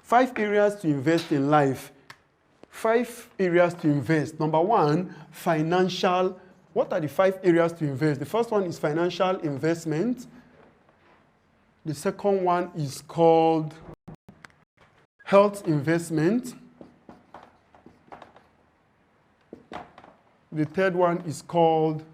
5 areas to invest in life. 5 areas to invest. Number 1, financial. What are the 5 areas to invest? The first one is financial investment. The second one is called health investment. The third one is called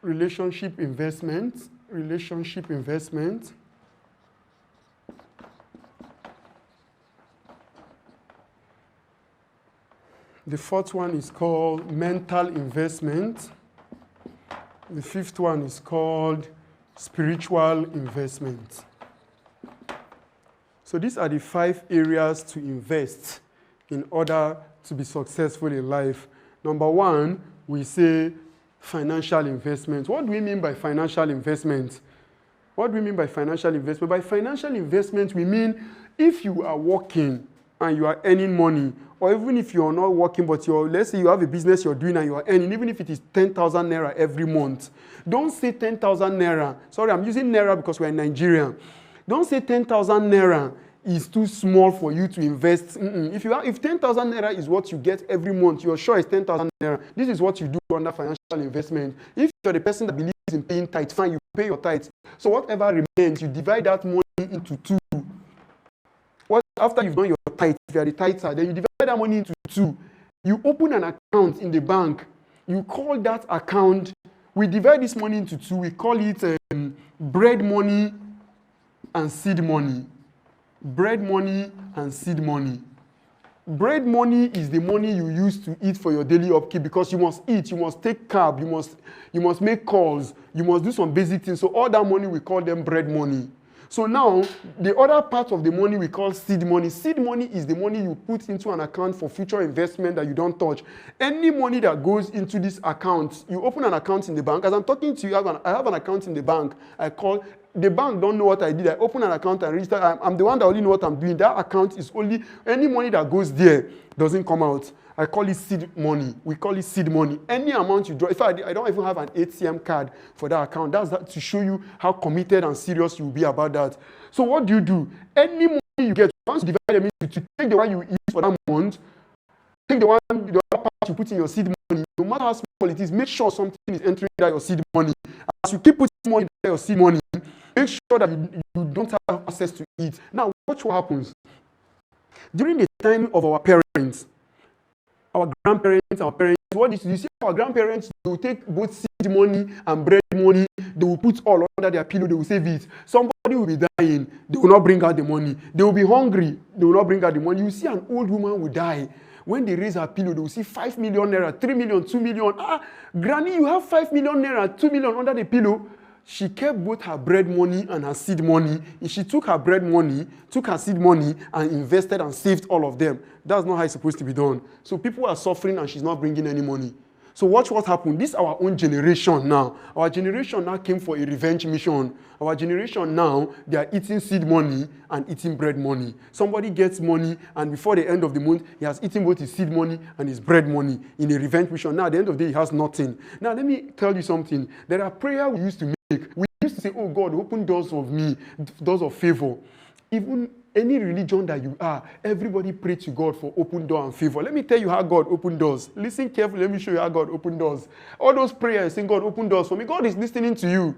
relationship investment. Relationship investment. The fourth one is called mental investment. The fifth one is called spiritual investment. So these are the 5 areas to invest in order to be successful in life. Number 1, we say financial investment. What do we mean by financial investment? What do we mean by financial investment? By financial investment, we mean if you are working and you are earning money, or even if you are not working, but let's say you have a business you're doing and you are earning, even if it is 10,000 naira every month, don't say 10,000 naira. Sorry, I'm using naira because we're in Nigeria. Don't say 10,000 naira is too small for you to invest. If 10,000 naira is what you get every month, you're sure it's 10,000 naira. This is what you do under financial investment. If you're the person that believes in paying tithe, fine, you pay your tithe. So whatever remains, you divide that money into 2. After you've done your tithe, if you are the tither, then you divide that money into 2. You open an account in the bank. You call that account. We divide this money into 2. We call it bread money and seed money. Bread money and seed money. Bread money is the money you use to eat for your daily upkeep, because you must eat, you must take carb, you must make calls, you must do some basic things. So all that money, we call them bread money. So now, the other part of the money we call seed money. Seed money is the money you put into an account for future investment that you don't touch. Any money that goes into this account, you open an account in the bank. As I'm talking to you, I have an account in the bank. The bank don't know what I did. I open an account and register. I'm the one that only know what I'm doing. That account is only, any money that goes there doesn't come out. I call it seed money. We call it seed money. Any amount you draw. In fact, I don't even have an ATM card for that account. That's to show you how committed and serious you will be about that. So what do? Any money you get, once you divide them into 2, take the one you use for that month, take the other part you put in your seed money. No matter how small it is, make sure something is entering that your seed money. As you keep putting money in your seed money, make sure that you don't have access to it. Now, watch what happens. During the time of our parents, our grandparents, our parents, what you see, our grandparents, they will take both seed money and bread money, they will put all under their pillow, they will save it. Somebody will be dying, they will not bring out the money. They will be hungry, they will not bring out the money. You see an old woman will die. When they raise her pillow, they will see 5 million naira, 3 million, 2 million. Granny, you have 5 million naira, 2 million under the pillow. She kept both her bread money and her seed money. If she took her bread money, took her seed money, and invested and saved all of them, that's not how it's supposed to be done. So people are suffering and she's not bringing any money. So watch what happened. This is our own generation now. Our generation now came for a revenge mission. Our generation now, they are eating seed money and eating bread money. Somebody gets money, and before the end of the month, he has eaten both his seed money and his bread money in a revenge mission. Now, at the end of the day, he has nothing. Now, let me tell you something. There are prayers we used to make. We used to say, oh God, open doors of me, doors of favor. Even any religion that you are, everybody pray to God for open door and favor. Let me tell you how God opened doors. Listen carefully. Let me show you how God opened doors. All those prayers saying, God, open doors for me. God is listening to you.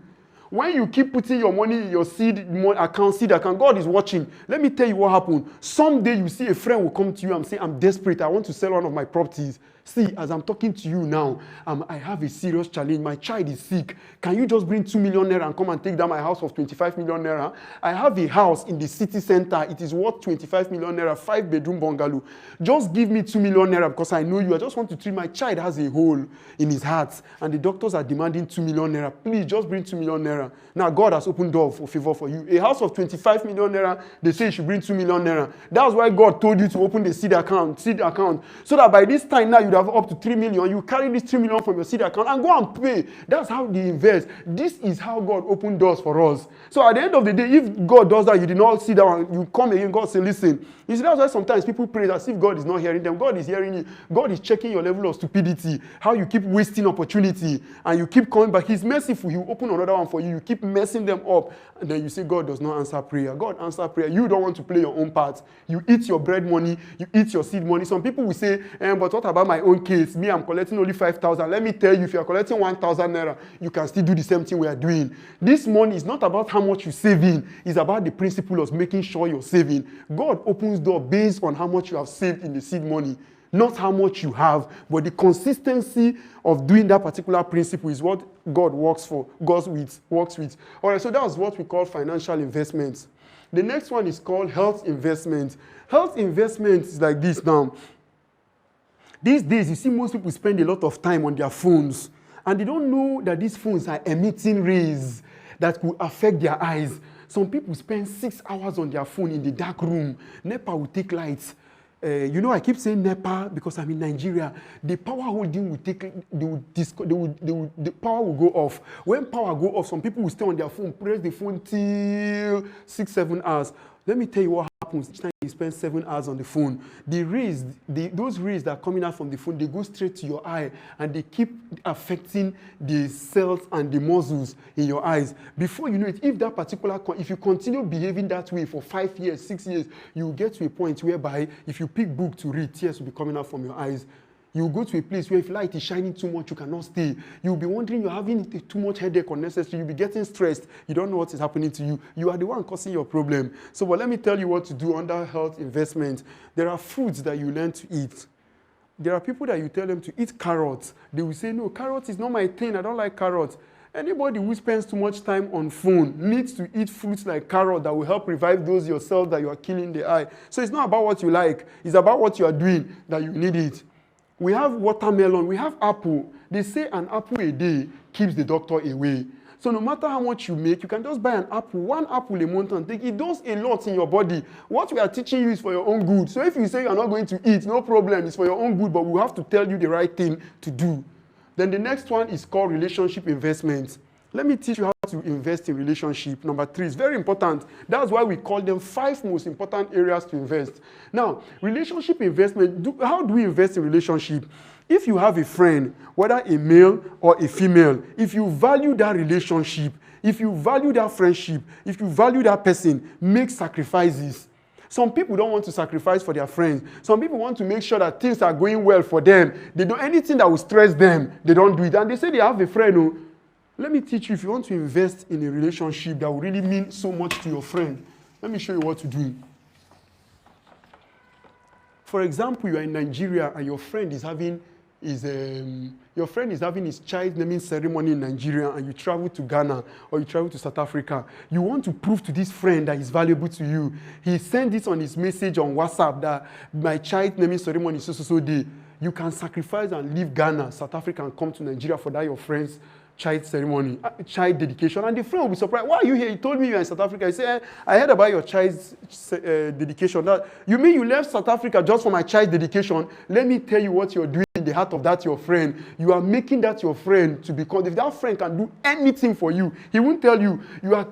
When you keep putting your money in your seed account, God is watching. Let me tell you what happened. Someday you see a friend will come to you and say, I'm desperate. I want to sell one of my properties. See, as I'm talking to you now, I have a serious challenge. My child is sick. Can you just bring 2 million naira and come and take down my house of 25 million naira? I have a house in the city center. It is worth 25 million naira, 5-bedroom bungalow. Just give me 2 million naira because I know you. I just want to treat my child has a hole in his heart. And the doctors are demanding 2 million naira. Please just bring 2 million naira. Now God has opened door for favor for you. A house of 25 million naira, they say you should bring 2 million naira. That's why God told you to open the seed account, so that by this time now you'd have up to 3 million, you carry this 3 million from your seed account and go and pay. That's how they invest. This is how God opened doors for us. So at the end of the day, if God does that, you did not sit down and you come again, God say, listen. You see, that's why sometimes people pray as if God is not hearing them. God is hearing you. God is checking your level of stupidity, how you keep wasting opportunity, and you keep coming back. He's merciful. He will open another one for you. You keep messing them up, and then you say God does not answer prayer. God answers prayer. You don't want to play your own part. You eat your bread money. You eat your seed money. Some people will say, but what about my own case? Me, I'm collecting only 5,000. Let me tell you, if you are collecting 1,000 naira, you can still do the same thing we are doing. This money is not about how much you save in. It's about the principle of making sure you're saving. God opens door based on how much you have saved in the seed money. Not how much you have, but the consistency of doing that particular principle is what God works with. All right, so that's what we call financial investments. The next one is called health investment. Health investment is like this now. These days, you see most people spend a lot of time on their phones, and they don't know that these phones are emitting rays that could affect their eyes. Some people spend 6 hours on their phone in the dark room. NEPA will take lights. I keep saying NEPA because I'm in Nigeria. The power holding will take, the power will go off. When power go off, some people will stay on their phone, press the phone till 6-7 hours. Let me tell you what happens each time you spend 7 hours on the phone. The rays, those rays that are coming out from the phone, they go straight to your eye and they keep affecting the cells and the muscles in your eyes. Before you know it, if you continue behaving that way for 5 years, 6 years, you will get to a point whereby if you pick book to read, tears will be coming out from your eyes. You go to a place where if light is shining too much, you cannot stay. You'll be wondering, you're having too much headache unnecessary. You'll be getting stressed. You don't know what is happening to you. You are the one causing your problem. So, but let me tell you what to do under health investment. There are foods that you learn to eat. There are people that you tell them to eat carrots. They will say, no, carrots is not my thing. I don't like carrots. Anybody who spends too much time on phone needs to eat fruits like carrot that will help revive those yourself that you are killing the eye. So it's not about what you like. It's about what you are doing that you need it. We have watermelon, we have apple. They say an apple a day keeps the doctor away. So no matter how much you make, you can just buy an apple, 1 apple a month and take it. It does a lot in your body. What we are teaching you is for your own good. So if you say you're not going to eat, no problem, it's for your own good, but we have to tell you the right thing to do. Then the next one is called relationship investment. Let me teach you how to invest in relationship. Number 3 is very important. That's why we call them 5 most important areas to invest. Now, relationship investment, how do we invest in relationship? If you have a friend, whether a male or a female, if you value that relationship, if you value that friendship, if you value that person, make sacrifices. Some people don't want to sacrifice for their friends. Some people want to make sure that things are going well for them. They do anything that will stress them, they don't do it. And they say they have a friend who, let me teach you, if you want to invest in a relationship that will really mean so much to your friend, let me show you what to do. For example, you are in Nigeria and your friend is having his child naming ceremony in Nigeria, and you travel to Ghana or you travel to South Africa. You want to prove to this friend that is valuable to you. He sent this on his message on WhatsApp that my child naming ceremony is so day. You can sacrifice and leave Ghana, South Africa, and come to Nigeria for that your friend's child ceremony, child dedication, and the friend will be surprised. Why are you here? He told me you're in South Africa. He said, I heard about your child's dedication. You mean you left South Africa just for my child dedication? Let me tell you what you're doing in the heart of that your friend. You are making that your friend to become, if that friend can do anything for you, he won't tell you. You are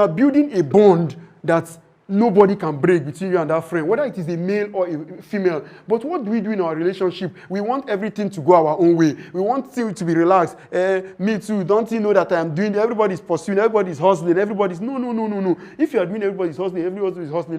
building a bond that's nobody can break between you and that friend, whether it is a male or a female. But what do we do in our relationship? We want everything to go our own way. We want you to be relaxed. Me too. Don't you know that I'm doing, everybody's pursuing, everybody's hustling, everybody's, no. If you are doing everybody's hustling,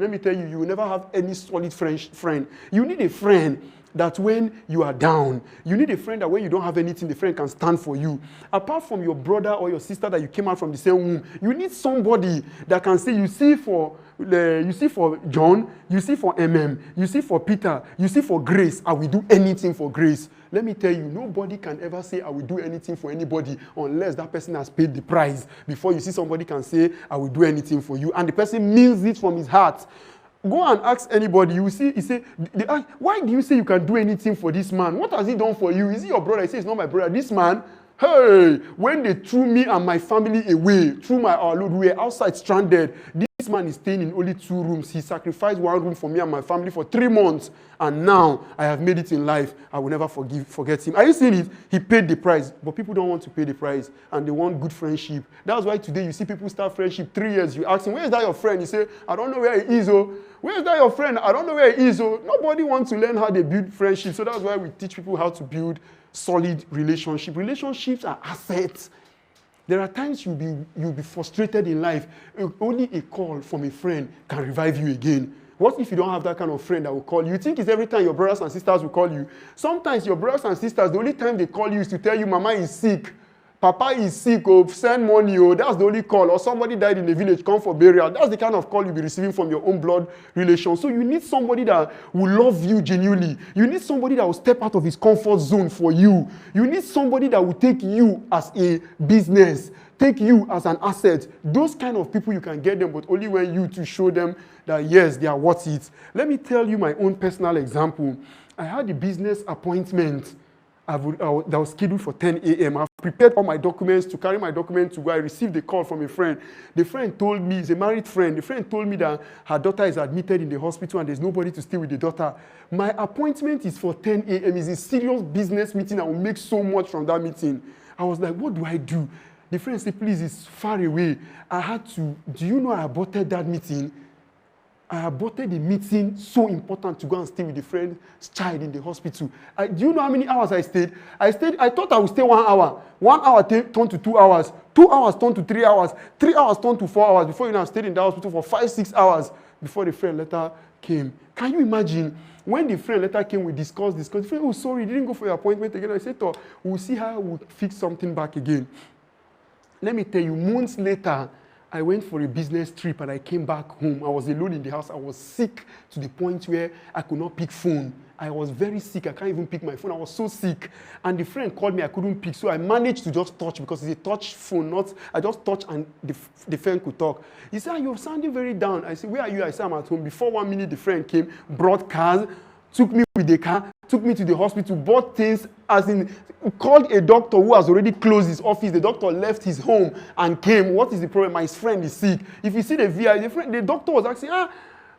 let me tell you, you will never have any solid friend. You need a friend that when you are down, you need a friend that when you don't have anything, the friend can stand for you. Apart from your brother or your sister that you came out from the same womb, you need somebody that can say, you see for John, you see for you see for Peter, you see for Grace, I will do anything for Grace. Let me tell you, nobody can ever say I will do anything for anybody unless that person has paid the price. Before you see somebody can say I will do anything for you, and the person means it from his heart. Go and ask anybody. You see, he say, why do you say you can do anything for this man? What has he done for you? Is he your brother? He says, it's not my brother. This man, hey, when they threw me and my family away, threw our Lord, we were outside stranded. This this man is staying in only 2 rooms. He sacrificed 1 room for me and my family for 3 months. And now I have made it in life. I will never forget him. Are you seeing it? He paid the price. But people don't want to pay the price. And they want good friendship. That's why today you see people start friendship 3 years. You ask him, where is that your friend? He say, I don't know where he is. Oh. Where is that your friend? I don't know where he is. Oh. Nobody wants to learn how they build friendship. So that's why we teach people how to build solid relationship. Relationships are assets. There are times you'll be frustrated in life. Only a call from a friend can revive you again. What if you don't have that kind of friend that will call you? You think it's every time your brothers and sisters will call you. Sometimes your brothers and sisters, the only time they call you is to tell you Mama is sick. Papa is sick, oh, send money, oh, that's the only call. Or somebody died in the village, come for burial. That's the kind of call you'll be receiving from your own blood relation. So you need somebody that will love you genuinely. You need somebody that will step out of his comfort zone for you. You need somebody that will take you as a business, take you as an asset. Those kind of people, you can get them, but only when you to show them that, yes, they are worth it. Let me tell you my own personal example. I had a business appointment that was scheduled for 10 a.m. I've prepared all my documents to carry my documents to go. I received a call from a friend. The friend told me, he's a married friend. The friend told me that her daughter is admitted in the hospital and there's nobody to stay with the daughter. My appointment is for 10 a.m. It's a serious business meeting. I will make so much from that meeting. I was like, what do I do? The friend said, please, it's far away. I had to, do you know I aborted that meeting? I aborted the meeting, so important to go and stay with a friend's child in the hospital. Do you know how many hours I stayed? I thought I would stay 1 hour. 1 hour turned to 2 hours. 2 hours turned to 3 hours. 3 hours turned to 4 hours. Before you know, I stayed in the hospital for 5-6 hours before the friend letter came. Can you imagine? When the friend letter came, we discussed. The friend, oh, sorry, you didn't go for your appointment again. I said, oh, we'll see how we'll fix something back again. Let me tell you, months later, I went for a business trip and I came back home. I was alone in the house. I was sick to the point where I could not pick phone. I was very sick. I can't even pick my phone. I was so sick. And the friend called me. I couldn't pick. So I managed to just touch because it's a touch phone. I just touched and the friend could talk. He said, you're sounding very down. I said, where are you? I said, I'm at home. Before 1 minute, the friend came, brought cars, took me with the car, took me to the hospital, bought things, as in, called a doctor who has already closed his office. The doctor left his home and came. What is the problem? My friend is sick. If you see the VI, the doctor was asking,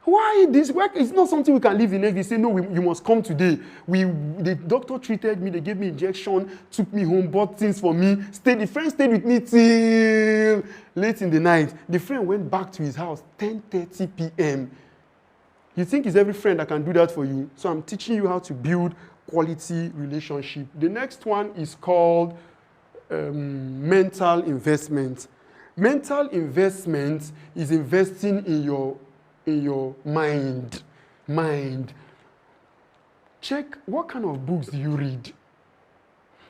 why this work? It's not something we can leave the next day. He said, no, you must come today. The doctor treated me. They gave me injection, took me home, bought things for me. The friend stayed with me till late in the night. The friend went back to his house 10:30 p.m. You think it's every friend that can do that for you? So I'm teaching you how to build quality relationship. The next one is called mental investment. Mental investment is investing in your mind. Check what kind of books do you read.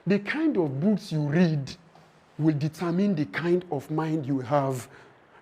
The kind of books you read will determine the kind of mind you have.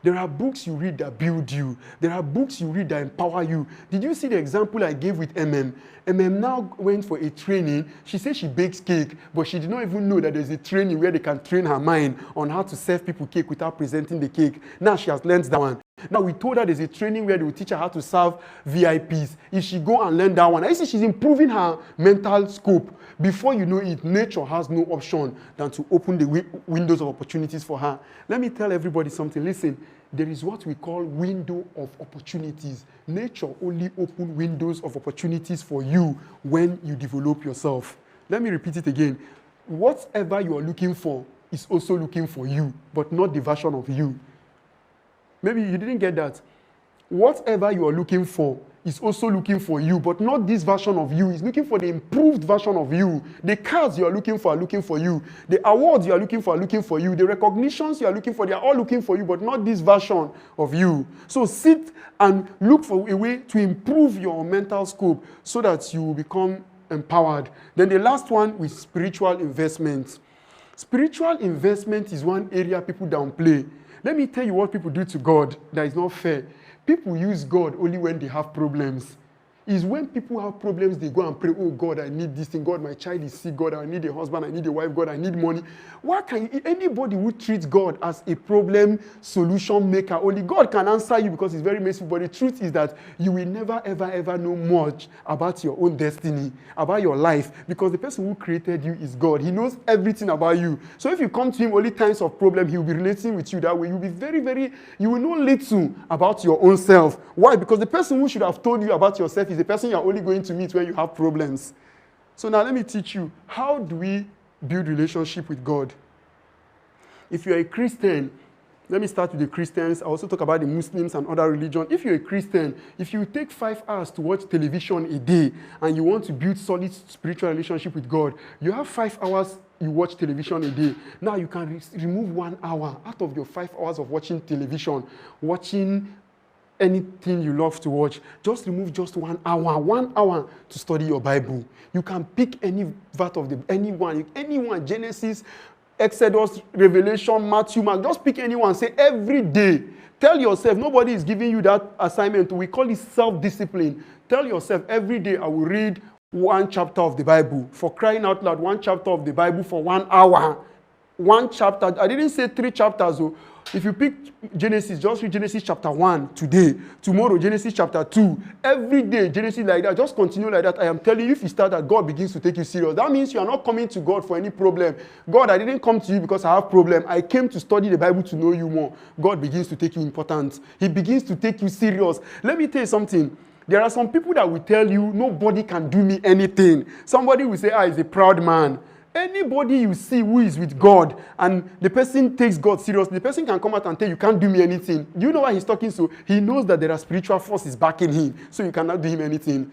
There are books you read that build you. There are books you read that empower you. Did you see the example I gave with MM? MM now went for a training. She said she bakes cake, but she did not even know that there's a training where they can train her mind on how to serve people cake without presenting the cake. Now she has learned that one. Now we told her there's a training where they will teach her how to serve VIPs. If she go and learn that one, I see she's improving her mental scope. Before you know it, nature has no option than to open the windows of opportunities for her. Let me tell everybody something. Listen, there is what we call window of opportunities. Nature only opens windows of opportunities for you when you develop yourself. Let me repeat it again. Whatever you are looking for is also looking for you, but not the version of you. Maybe you didn't get that. Whatever you are looking for is also looking for you, but not this version of you. It's looking for the improved version of you. The cars you are looking for you. The awards you are looking for you. The recognitions you are looking for, they are all looking for you, but not this version of you. So sit and look for a way to improve your mental scope so that you will become empowered. Then the last one is spiritual investment. Spiritual investment is one area people downplay. Let me tell you what people do to God that is not fair. People use God only when they have problems. is when people have problems, they go and pray, oh God, I need this thing. God, my child is sick. God, I need a husband. I need a wife. God, I need money. Why can anybody who treats God as a problem solution maker, only God can answer you because he's very merciful. But the truth is that you will never, ever, ever know much about your own destiny, about your life, because the person who created you is God. He knows everything about you. So if you come to him only times of problem, he will be relating with you that way. You'll be very, very, you will know little about your own self. Why? Because the person who should have told you about yourself is the person you're only going to meet when you have problems. So now let me teach you, how do we build relationship with God? If you're a Christian, let me start with the Christians. I also talk about the Muslims and other religions. If you're a Christian, if you take 5 hours to watch television a day and you want to build solid spiritual relationship with God, you have 5 hours you watch television a day. Now you can remove 1 hour out of your 5 hours of watching television, watching anything you love to watch. Just remove just 1 hour to study your Bible. You can pick any verse of anyone, Genesis, Exodus, Revelation, Matthew, Mark. Just pick anyone. Say every day. Tell yourself, nobody is giving you that assignment. We call it self-discipline. Tell yourself, every day I will read 1 chapter of the Bible. For crying out loud, 1 chapter of the Bible for 1 hour. 1 chapter. I didn't say 3 chapters. If you pick Genesis, just read Genesis chapter 1 today. Tomorrow, Genesis chapter 2. Every day, Genesis like that. Just continue like that. I am telling you, if you start that, God begins to take you serious. That means you are not coming to God for any problem. God, I didn't come to you because I have problem. I came to study the Bible to know you more. God begins to take you important. He begins to take you serious. Let me tell you something. There are some people that will tell you, nobody can do me anything. Somebody will say, he's a proud man. Anybody you see who is with God and the person takes God seriously, the person can come out and tell you can't do me anything. Do you know why he's talking so? He knows that there are spiritual forces backing him, so you cannot do him anything.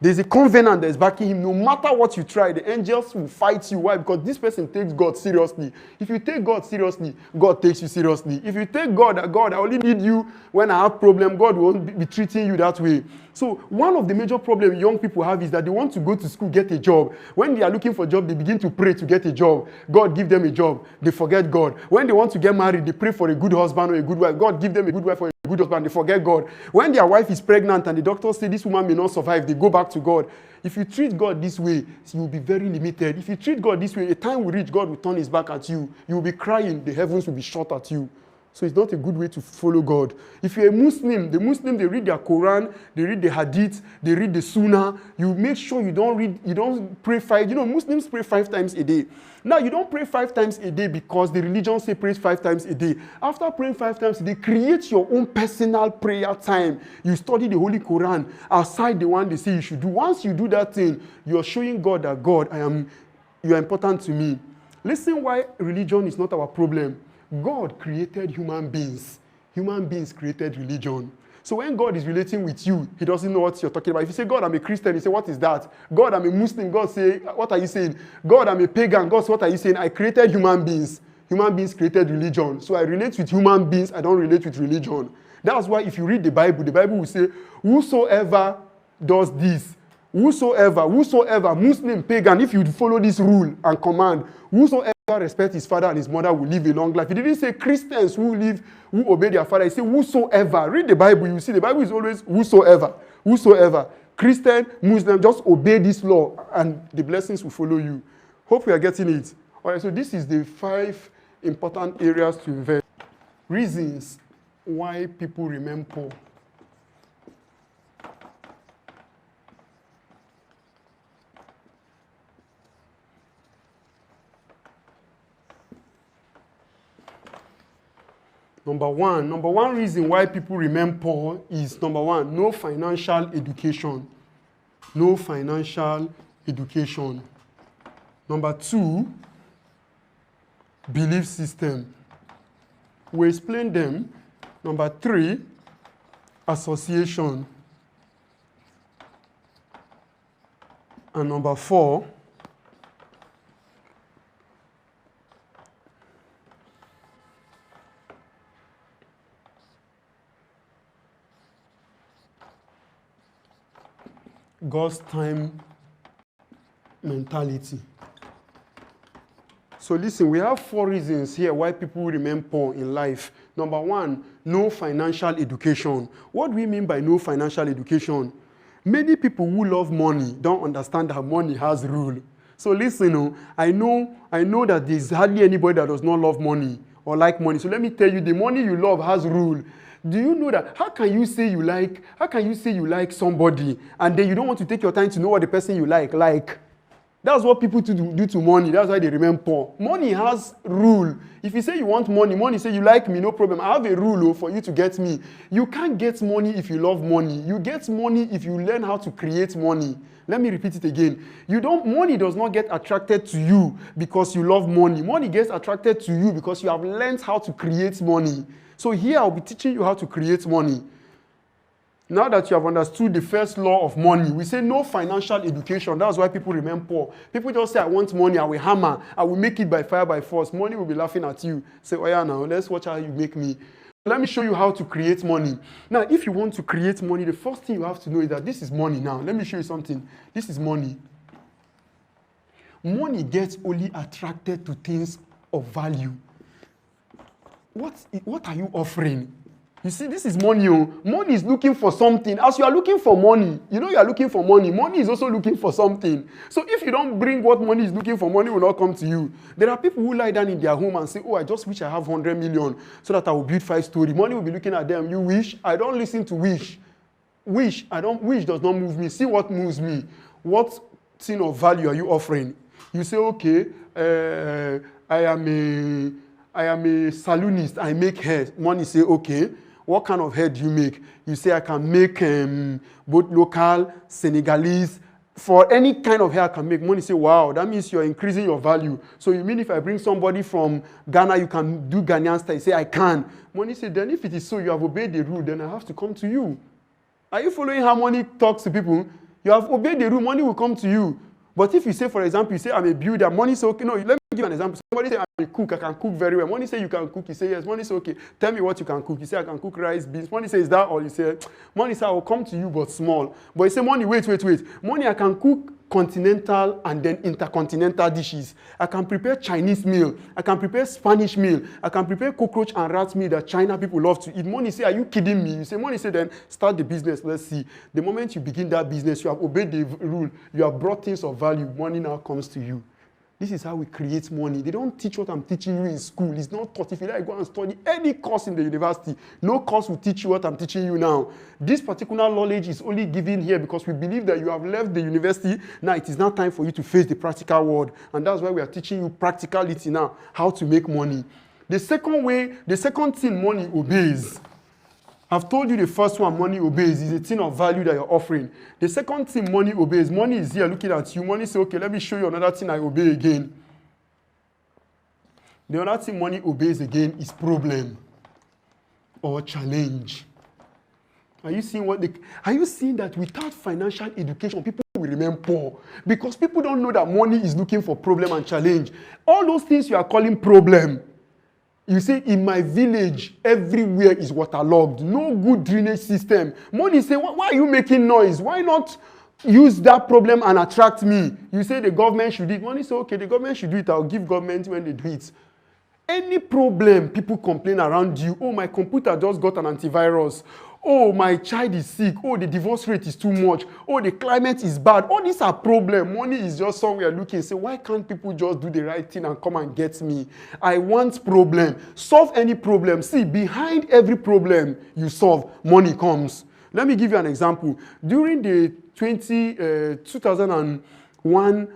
There's a covenant that is backing him. No matter what you try, the angels will fight you. Why? Because this person takes God seriously. If you take God seriously, God takes you seriously. If you take God, I only need you when I have problem, God won't be treating you that way. So one of the major problems young people have is that they want to go to school, get a job. When they are looking for a job, they begin to pray to get a job. God give them a job. They forget God. When they want to get married, they pray for a good husband or a good wife. God give them a good wife or a good husband. They forget God. When their wife is pregnant and the doctor say this woman may not survive, they go back to God. If you treat God this way, you will be very limited. If you treat God this way, a time will reach, God will turn his back at you. You will be crying. The heavens will be shut at you. So it's not a good way to follow God. If you're a Muslim, the Muslim, they read their Quran, they read the Hadith, they read the Sunnah. You make sure you don't pray 5. You know, Muslims pray 5 times a day. Now, you don't pray 5 times a day because the religion say pray 5 times a day. After praying 5 times a day, create your own personal prayer time. You study the Holy Quran outside the one they say you should do. Once you do that thing, you're showing God that, God, you are important to me. Listen why religion is not our problem. God created human beings. Human beings created religion. So when God is relating with you, he doesn't know what you're talking about. If you say, God, I'm a Christian, he say, what is that? God, I'm a Muslim. God say, what are you saying? God, I'm a pagan. God say, what are you saying? I created human beings. Human beings created religion. So I relate with human beings. I don't relate with religion. That's why if you read the Bible will say, whosoever does this, whosoever, Muslim, pagan, if you follow this rule and command, whosoever respect his father and his mother will live a long life. He didn't say Christians who obey their father. He said whosoever. Read the Bible, you see the Bible is always whosoever. Whosoever. Christian, Muslim, just obey this law and the blessings will follow you. Hope we are getting it. All right, so this is the 5 important areas to invest. Reasons why people remain poor. Number one reason why people remain poor is, number 1, no financial education. No financial education. Number 2, belief system. We explain them. Number 3, association. And number 4, God's time mentality. So listen, we have 4 reasons here why people remain poor in life. Number 1, no financial education. What do we mean by no financial education? Many people who love money don't understand that money has rule. So listen, I know that there's hardly anybody that does not love money or like money. So let me tell you, the money you love has rule. Do you know that? How can you say you like somebody and then you don't want to take your time to know what the person you like? That's what people do to money. That's why they remain poor. Money has rule. If you say you want money, money say you like me, no problem. I have a rule for you to get me. You can't get money if you love money. You get money if you learn how to create money. Let me repeat it again. Money does not get attracted to you because you love money. Money gets attracted to you because you have learned how to create money. So here I'll be teaching you how to create money. Now that you have understood the first law of money, we say no financial education. That's why people remain poor. People just say, I want money, I will hammer, I will make it by fire, by force. Money will be laughing at you. Say, oh yeah, now let's watch how you make me. Let me show you how to create money. Now, if you want to create money, the first thing you have to know is that this is money now. Let me show you something. This is money. Money gets only attracted to things of value. What are you offering? You see, this is money. Money is looking for something. As you are looking for money, you are looking for money. Money is also looking for something. So if you don't bring what money is looking for, money will not come to you. There are people who lie down in their home and say, oh, I just wish I have 100 million so that I will build 5 stories. Money will be looking at them. You wish? I don't listen to wish. Wish does not move me. See what moves me. What thing of value are you offering? You say, okay, I am a saloonist. I make hair. Money say, okay. What kind of hair do you make? You say, I can make both local, Senegalese. For any kind of hair I can make. Money say, wow, that means you're increasing your value. So you mean if I bring somebody from Ghana, you can do Ghanaian style? You say, I can. Money say, then if it is so, you have obeyed the rule, then I have to come to you. Are you following how money talks to people? You have obeyed the rule, money will come to you. But if you say, for example, you say, I'm a builder, money say, okay, no, let me give you an example. Somebody say, I'm a cook, I can cook very well. Money say, you can cook. You say, yes. Money say, okay, tell me what you can cook. You say, I can cook rice, beans. Money say, is that all? You say, money say, I will come to you, but small. But you say, money, wait. Money, I can cook continental and then intercontinental dishes. I can prepare Chinese meal. I can prepare Spanish meal. I can prepare cockroach and rat meal that China people love to eat. Money say, are you kidding me? You say, money say, then start the business. Let's see. The moment you begin that business, you have obeyed the rule. You have brought things of value. Money now comes to you. This is how we create money. They don't teach what I'm teaching you in school. It's not taught. If you like, go and study any course in the university. No course will teach you what I'm teaching you now. This particular knowledge is only given here because we believe that you have left the university. Now it is now time for you to face the practical world. And that's why we are teaching you practicality now, how to make money. The second thing money obeys. I've told you the first one, money obeys, is a thing of value that you're offering. The second thing money obeys, money is here looking at you. Money says, okay, let me show you another thing I obey again. The other thing money obeys again is problem or challenge. Are you seeing that without financial education, people will remain poor? Because people don't know that money is looking for problem and challenge. All those things you are calling problem. You see, in my village, everywhere is waterlogged. No good drainage system. Money say, why are you making noise? Why not use that problem and attract me? You say the government should do it. Money say, okay, the government should do it. I'll give government when they do it. Any problem, people complain around you. Oh, my computer just got an antivirus. Oh, my child is sick. Oh, the divorce rate is too much. Oh, the climate is bad. All these are problems. Money is just somewhere looking. Say, why can't people just do the right thing and come and get me? I want problem. Solve any problem. See, behind every problem you solve, money comes. Let me give you an example. During the 2001, when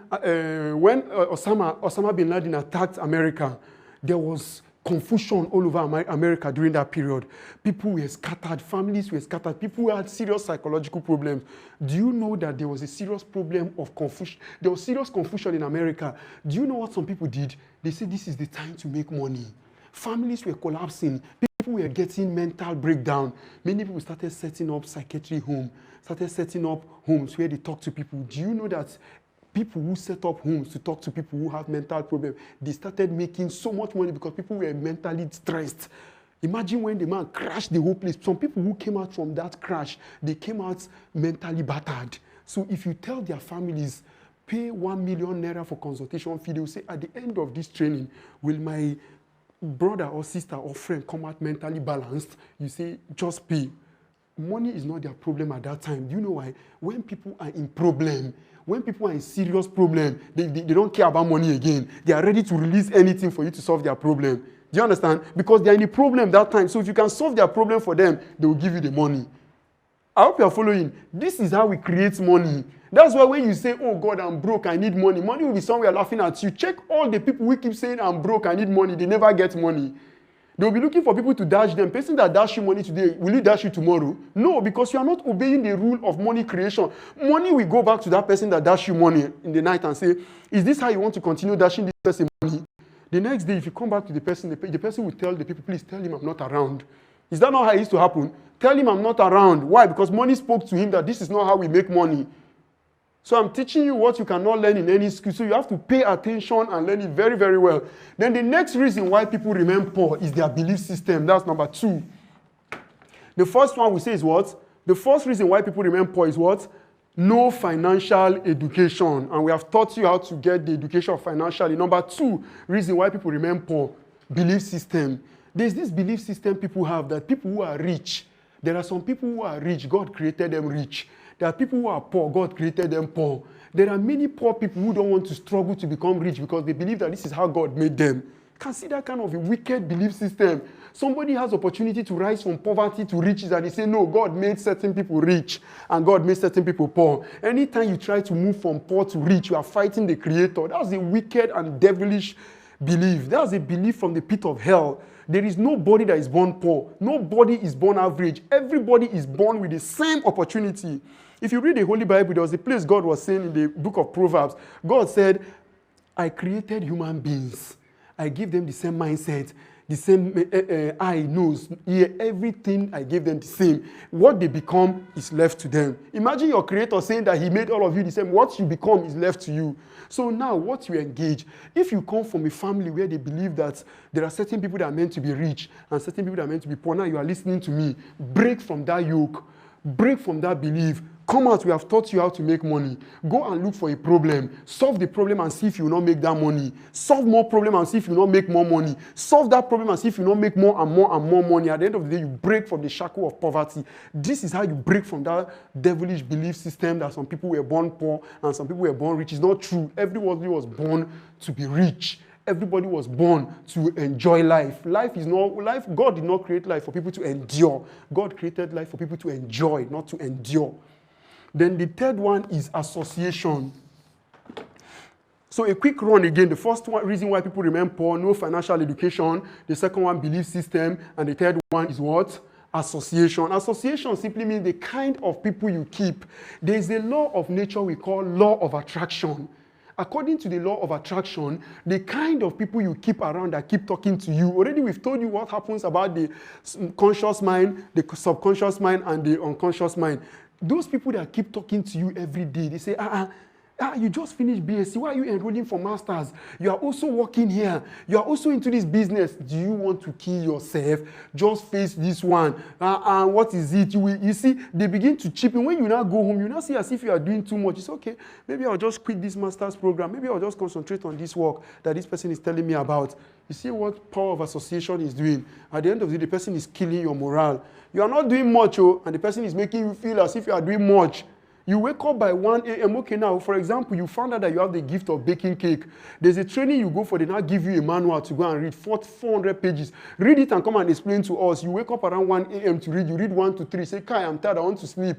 Osama bin Laden attacked America, there was confusion all over America during that period. People were scattered, families were scattered, people had serious psychological problems. Do you know that there was a serious problem of confusion? There was serious confusion in America. Do you know what some people did? They said this is the time to make money. Families were collapsing. People were getting mental breakdown. Many people started setting up psychiatry homes, started setting up homes where they talk to people. Do you know that people who set up homes to talk to people who have mental problems, they started making so much money because people were mentally stressed. Imagine when the man crashed the whole place. Some people who came out from that crash, they came out mentally battered. So if you tell their families, pay 1 million naira for consultation fee, they will say, at the end of this training, will my brother or sister or friend come out mentally balanced? You say, just pay. money is not their problem at that time. Do you know why? When people are in problem, when people are in serious problem, they don't care about money again. They are ready to release anything for you to solve their problem. Do you understand? Because they are in a problem that time. So if you can solve their problem for them, they will give you the money. I hope you are following. This is how we create money. That's why when you say, oh God, I'm broke, I need money, money will be somewhere laughing at you. Check all the people who keep saying, I'm broke, I need money. They never get money. They'll be looking for people to dash them. Person that dash you money today, will he dash you tomorrow? No, because you are not obeying the rule of money creation. Money will go back to that person that dash you money in the night and say, is this how you want to continue dashing this person money? The next day, if you come back to the person will tell the people, please tell him I'm not around. Is that not how it used to happen? Tell him I'm not around. Why? Because money spoke to him that this is not how we make money. So I'm teaching you what you cannot learn in any school. So you have to pay attention and learn it very, very well. Then the next reason why people remain poor is their belief system. That's number 2. The first one we say is what? The first reason why people remain poor is what? No financial education. And we have taught you how to get the education financially. Number 2 reason why people remain poor, belief system. There's this belief system people have that people who are rich, there are some people who are rich, God created them rich. There are people who are poor, God created them poor. There are many poor people who don't want to struggle to become rich because they believe that this is how God made them. You can see that kind of a wicked belief system. Somebody has opportunity to rise from poverty to riches and they say, no, God made certain people rich and God made certain people poor. Anytime you try to move from poor to rich, you are fighting the Creator. That's a wicked and devilish belief. That's a belief from the pit of hell. There is nobody that is born poor. Nobody is born average. Everybody is born with the same opportunity. If you read the Holy Bible, there was a place God was saying in the book of Proverbs. God said, I created human beings. I give them the same mindset, the same eye, nose, ear, everything. I gave them the same. What they become is left to them. Imagine your Creator saying that He made all of you the same. What you become is left to you. So now, what you engage, if you come from a family where they believe that there are certain people that are meant to be rich and certain people that are meant to be poor, now you are listening to me. Break from that yoke. Break from that belief. Come out, we have taught you how to make money. Go and look for a problem. Solve the problem and see if you will not make that money. Solve more problem and see if you will not make more money. Solve that problem and see if you will not make more and more and more money. At the end of the day, you break from the shackle of poverty. This is how you break from that devilish belief system that some people were born poor and some people were born rich. It's not true. Everybody was born to be rich. Everybody was born to enjoy life. Life. God did not create life for people to endure. God created life for people to enjoy, not to endure. Then the third one is association. So a quick run again. The first one, reason why people remain poor, no financial education. The second one, belief system. And the third one is what? Association. Association simply means the kind of people you keep. There is a law of nature we call law of attraction. According to the law of attraction, the kind of people you keep around that keep talking to you. Already we've told you what happens about the conscious mind, the subconscious mind, and the unconscious mind. Those people that keep talking to you every day, they say, you just finished BSc. Why are you enrolling for masters? You are also working here. You are also into this business. Do you want to kill yourself? Just face this one. What is it? You see, they begin to chip in. When you now go home, you now see as if you are doing too much. It's okay. Maybe I'll just quit this master's program. Maybe I'll just concentrate on this work that this person is telling me about. You see what power of association is doing. At the end of the day, the person is killing your morale. You are not doing much, and the person is making you feel as if you are doing much. You wake up by 1 a.m. Okay, now, for example, you found out that you have the gift of baking cake. There's a training you go for. They now give you a manual to go and read 400 pages. Read it and come and explain to us. You wake up around 1 a.m. to read. You read 1 to 3. Say, Kai, I'm tired. I want to sleep.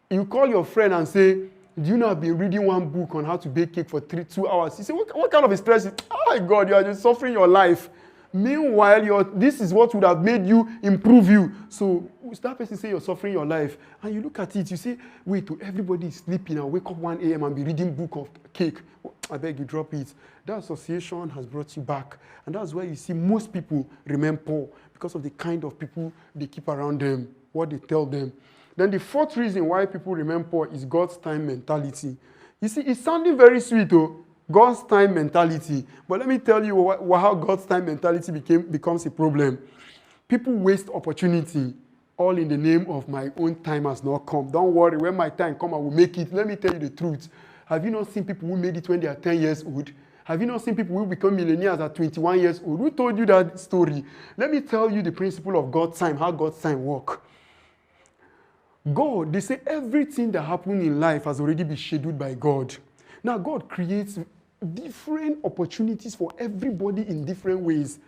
You call your friend and say, do you know I've been reading one book on how to bake cake for 2 hours? You say, what kind of a stress? Oh, my God, you are just suffering your life. Meanwhile, this is what would have made you improve you. So that person say you're suffering your life. And you look at it, you say, wait, everybody is sleeping and wake up 1 a.m. and be reading book of cake. I beg you, drop it. That association has brought you back. And that's why you see most people remain poor because of the kind of people they keep around them, what they tell them. Then the fourth reason why people remain poor is God's time mentality. You see, it's sounding very sweet, God's time mentality. But let me tell you how God's time mentality becomes a problem. People waste opportunity all in the name of my own time has not come. Don't worry, when my time comes, I will make it. Let me tell you the truth. Have you not seen people who made it when they are 10 years old? Have you not seen people who become millionaires at 21 years old? Who told you that story? Let me tell you the principle of God's time, how God's time works. God, they say everything that happens in life has already been scheduled by God. Now, God creates different opportunities for everybody in different ways.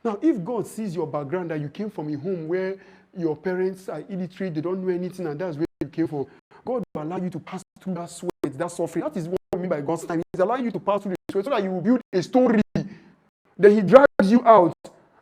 Now, if God sees your background, that you came from a home where your parents are illiterate, they don't know anything, and that's where you came from, God will allow you to pass through that sweat, that suffering. That is what I mean by God's time. He's allowing you to pass through the sweat so that you will build a story. Then He drags you out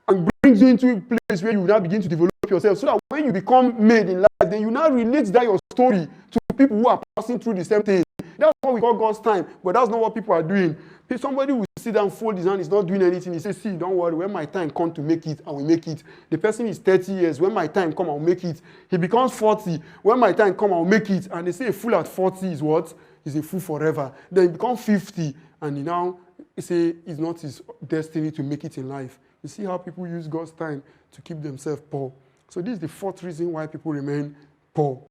and brings you into a place where you will now begin to develop yourself, so that when you become made in life, then you now relate that your story to people who are passing through the same thing. That's what we call God's time, but that's not what people are doing. If somebody will sit down, fold his hand, is not doing anything, he says, see, don't worry, when my time comes to make it, I will make it. The person is 30 years, when my time comes, I'll make it. He becomes 40, when my time comes, I'll make it. And they say a fool at 40 is what? Is a fool forever. Then he becomes 50, and he now say it's not his destiny to make it in life. You see how people use God's time to keep themselves poor. So this is the fourth reason why people remain poor.